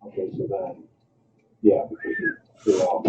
Okay, so then, yeah, because you're all.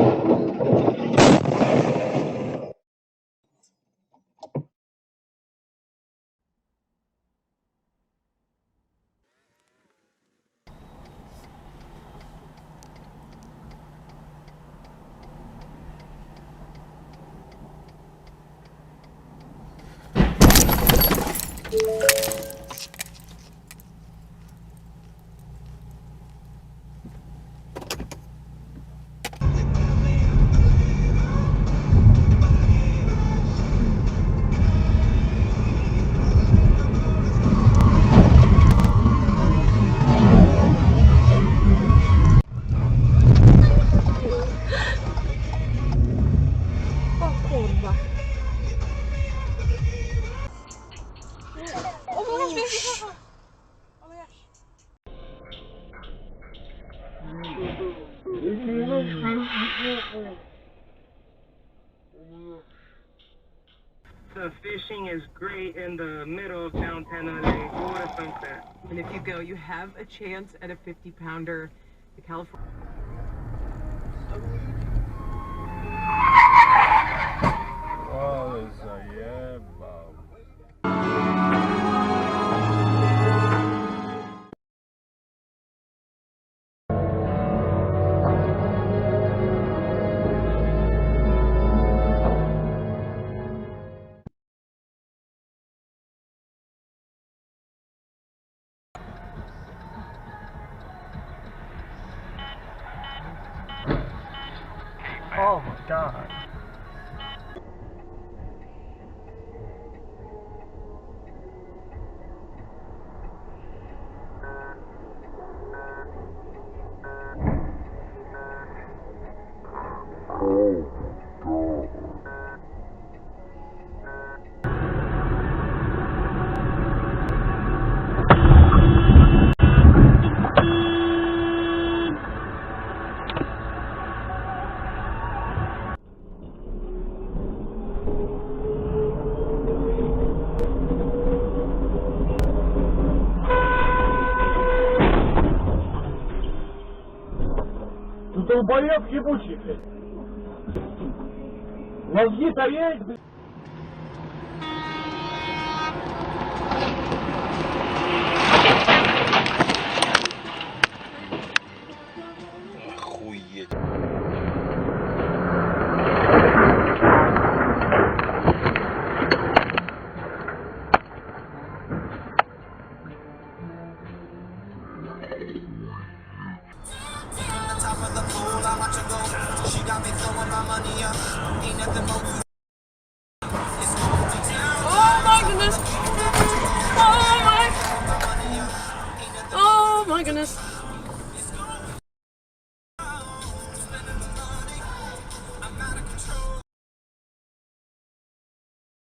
O kurwa. O Boże, ale ja się... The fishing is great in the middle of downtown LA. Go to Sunset. And if you go, you have a chance at a 50-pounder. The California. Ale zajebał. Oh my god. Ну долбоёб ебучий, блядь. Мозги-то есть, блядь. Охуеть. Oh my goodness. Oh my. Oh my goodness.